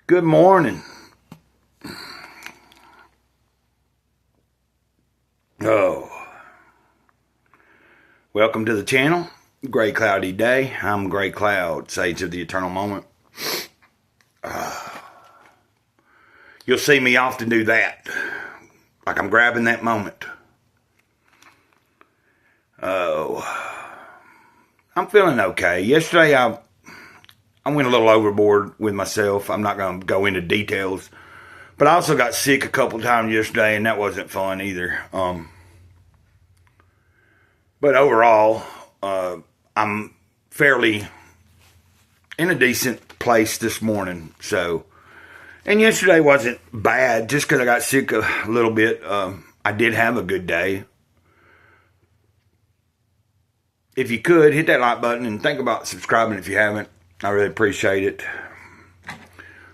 Good morning. Welcome to the channel. Gray cloudy day. I'm Gray Cloud, Sage of the Eternal Moment. You'll see me often do that, like I'm grabbing that moment. I'm feeling okay. Yesterday I went a little overboard with myself. I'm not going to go into details, but I also got sick a couple times yesterday, and that wasn't fun either. But overall, I'm fairly in a decent place this morning. And yesterday wasn't bad, just because I got sick a little bit. I did have a good day. If you could, hit that like button and think about subscribing if you haven't. I really appreciate it.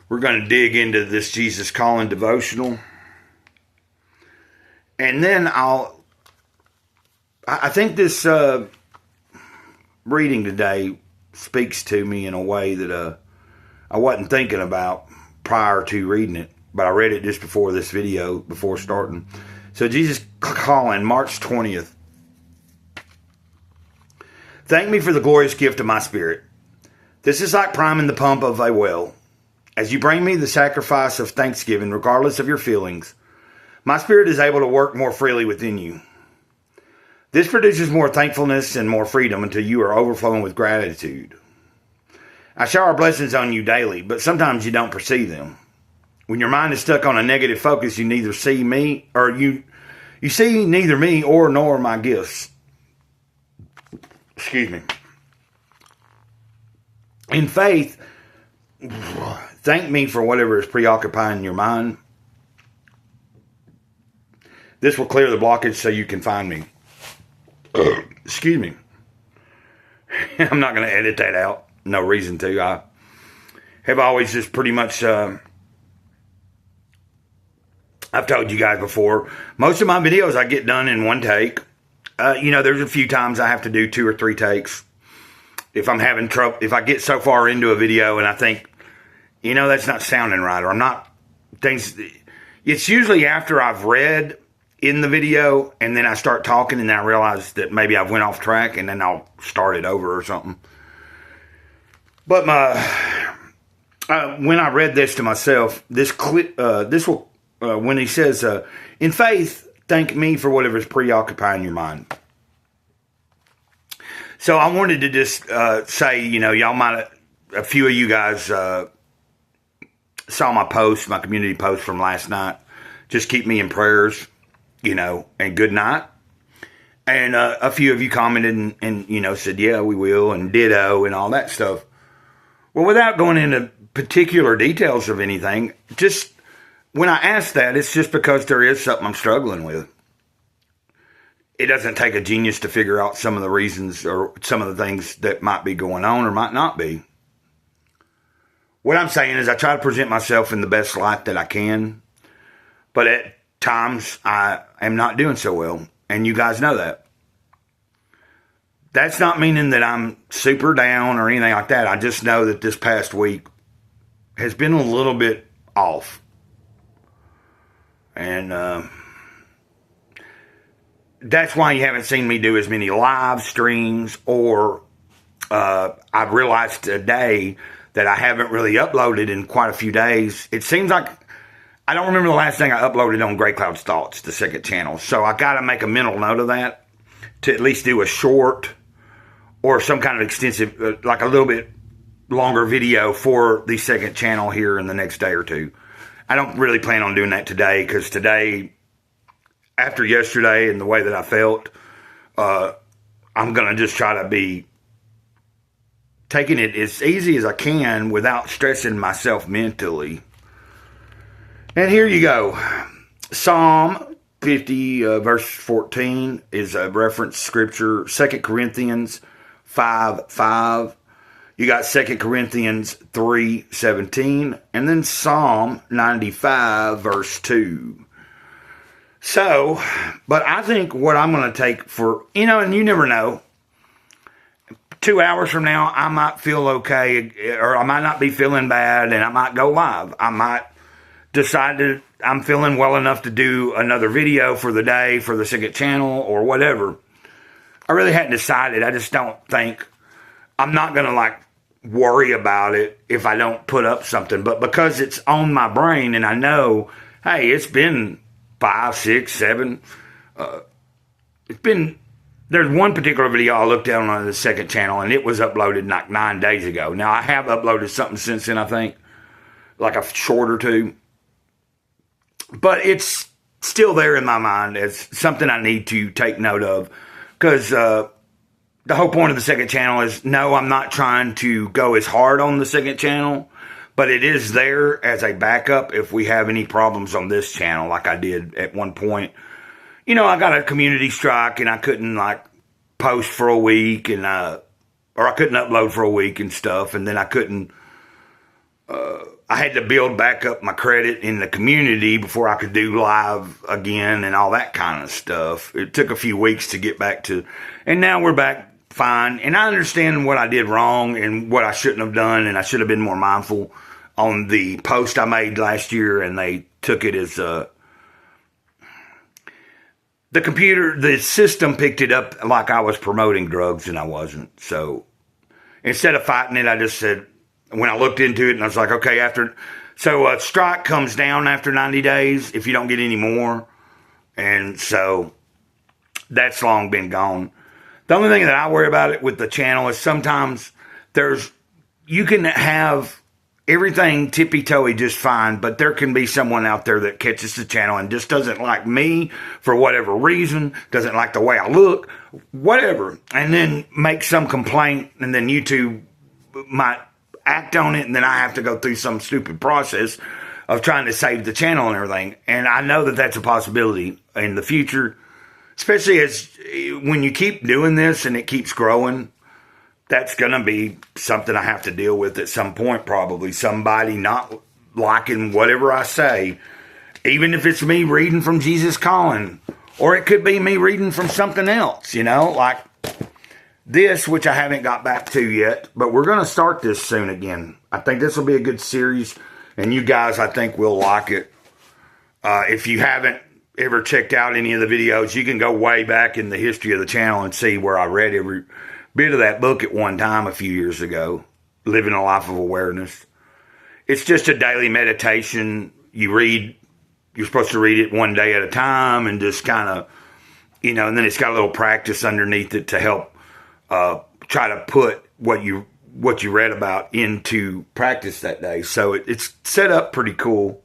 We're going to dig into this Jesus Calling devotional. And then I think this reading today speaks to me in a way that I wasn't thinking about prior to reading it, but I read it just before this video, before starting. So Jesus Calling, March 20th. Thank me for the glorious gift of my spirit. This is like priming the pump of a well. As you bring me the sacrifice of thanksgiving, regardless of your feelings, my spirit is able to work more freely within you. This produces more thankfulness and more freedom until you are overflowing with gratitude. I shower blessings on you daily, but sometimes you don't perceive them. When your mind is stuck on a negative focus, you neither see me, or you see neither me or nor my gifts. Excuse me. In faith, thank me for whatever is preoccupying your mind. This will clear the blockage so you can find me. Excuse me. I'm not going to edit that out. No reason to. I have always just pretty much, I've told you guys before, most of my videos I get done in one take. There's a few times I have to do 2 or 3 takes. If I'm having trouble, if I get so far into a video and I think, that's not sounding right, or it's usually after I've read in the video and then I start talking and then I realize that maybe I've went off track, and then I'll start it over or something. But when I read this to myself, when he says, in faith, thank me for whatever is preoccupying your mind. So I wanted to just say, y'all a few of you guys saw my post, my community post from last night. Just keep me in prayers, and good night. And a few of you commented and said, yeah, we will, and ditto, and all that stuff. Well, without going into particular details of anything, just when I ask that, it's just because there is something I'm struggling with. It doesn't take a genius to figure out some of the reasons or some of the things that might be going on or might not be. What I'm saying is I try to present myself in the best light that I can, but at times I am not doing so well, and you guys know that. That's not meaning that I'm super down or anything like that. I just know that this past week has been a little bit off. And that's why you haven't seen me do as many live streams, or I've realized today that I haven't really uploaded in quite a few days. It seems like I don't remember the last thing I uploaded on Gray Cloud's Thoughts, the second channel. So I got to make a mental note of that to at least do a short or some kind of extensive, like a little bit longer video for the second channel here in the next day or two. I don't really plan on doing that today, because today, after yesterday and the way that I felt, I'm going to just try to be taking it as easy as I can without stressing myself mentally. And here you go. Psalm 50, verse 14 is a reference scripture. 2 Corinthians 5:5. You got 2 Corinthians 3:17. And then Psalm 95, verse 2. So, but I think what I'm going to take for, and you never know. 2 hours from now, I might feel okay, or I might not be feeling bad, and I might go live. I might decide that I'm feeling well enough to do another video for the day for the second channel or whatever. I really hadn't decided. I just don't think, I'm not going to like worry about it if I don't put up something. But because it's on my brain and I know, hey, it's been 5, 6, 7. There's one particular video I looked at on the second channel, and it was uploaded like 9 days ago. Now, I have uploaded something since then, I think, like a short or two. But it's still there in my mind as something I need to take note of. Because the whole point of the second channel is, no, I'm not trying to go as hard on the second channel. But it is there as a backup if we have any problems on this channel, like I did at one point. You know, I got a community strike and I couldn't like post for a week and or I couldn't upload for a week and stuff, and then I couldn't I had to build back up my credit in the community before I could do live again and all that kind of stuff. It took a few weeks to get back to, and now we're back fine. And I understand what I did wrong and what I shouldn't have done, and I should have been more mindful on the post I made last year, and they took it as the system picked it up like I was promoting drugs, and I wasn't. So instead of fighting it, I just said, when I looked into it, and I was like, okay, so a strike comes down after 90 days if you don't get any more. And so that's long been gone. The only thing that I worry about it with the channel is sometimes you can have everything tippy-toey just fine, but there can be someone out there that catches the channel and just doesn't like me for whatever reason, doesn't like the way I look, whatever, and then make some complaint, and then YouTube might act on it, and then I have to go through some stupid process of trying to save the channel and everything. And I know that that's a possibility in the future, especially when you keep doing this and it keeps growing. That's going to be something I have to deal with at some point, probably. Somebody not liking whatever I say, even if it's me reading from Jesus Calling, or it could be me reading from something else, you know, like this, which I haven't got back to yet, but we're going to start this soon again. I think this will be a good series, and you guys, I think, will like it. If you haven't ever checked out any of the videos, you can go way back in the history of the channel and see where I read every bit of that book at one time a few years ago, Living a Life of Awareness. It's just a daily meditation. You're supposed to read it one day at a time and just kind of, you know, and then it's got a little practice underneath it to help try to put what you read about into practice that day. So it's set up pretty cool.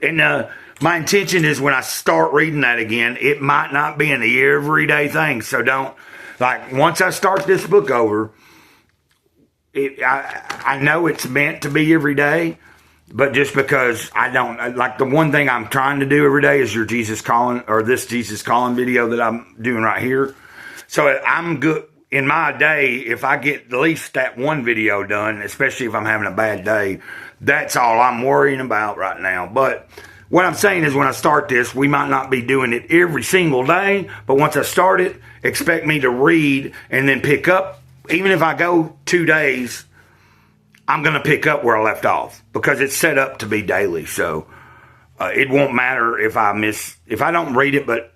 My intention is when I start reading that again, it might not be an everyday thing. So once I start this book over, I know it's meant to be every day, but just because I don't, like the one thing I'm trying to do every day is your Jesus Calling, or this Jesus Calling video that I'm doing right here. So I'm good in my day. If I get at least that one video done, especially if I'm having a bad day, that's all I'm worrying about right now. But what I'm saying is when I start this, we might not be doing it every single day, but once I start it, expect me to read and then pick up. Even if I go 2 days, I'm going to pick up where I left off because it's set up to be daily. So it won't matter if I don't read it, but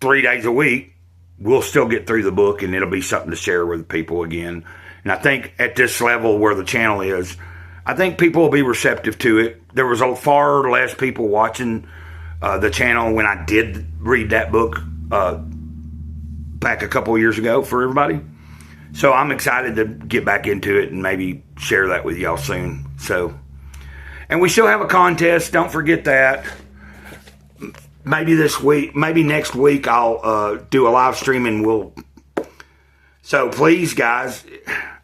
3 days a week, we'll still get through the book and it'll be something to share with people again. And I think at this level where the channel is, I think people will be receptive to it. There was far less people watching the channel when I did read that book back a couple of years ago for everybody. So I'm excited to get back into it and maybe share that with y'all soon. So, and we still have a contest. Don't forget that. Maybe next week I'll do a live stream and so please guys,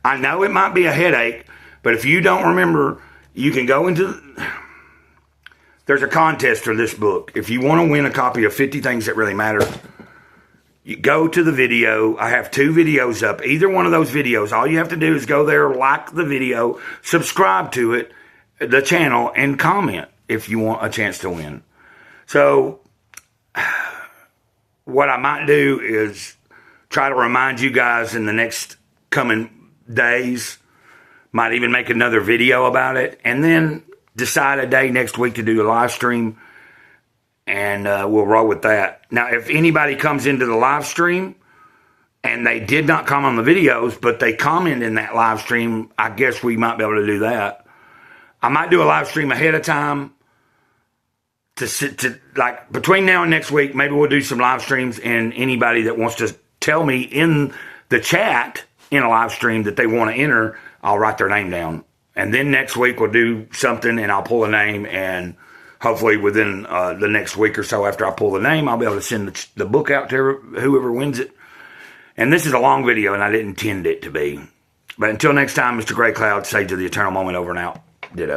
I know it might be a headache, but if you don't remember, you can go there's a contest for this book. If you want to win a copy of 50 Things That Really Matter, you go to the video. I have 2 videos up. Either one of those videos, all you have to do is go there, like the video, subscribe to it, the channel, and comment if you want a chance to win. So what I might do is try to remind you guys in the next coming days. Might even make another video about it, and then decide a day next week to do a live stream, and we'll roll with that. Now, if anybody comes into the live stream and they did not comment on the videos, but they comment in that live stream, I guess we might be able to do that. I might do a live stream ahead of time to like between now and next week. Maybe we'll do some live streams, and anybody that wants to tell me in the chat in a live stream that they want to enter, I'll write their name down. And then next week we'll do something, and I'll pull a name, and hopefully within the next week or so after I pull the name, I'll be able to send the book out to whoever wins it. And this is a long video, and I didn't intend it to be. But until next time, Mr. Gray Cloud, Sage of the Eternal Moment, over and out. Ditto.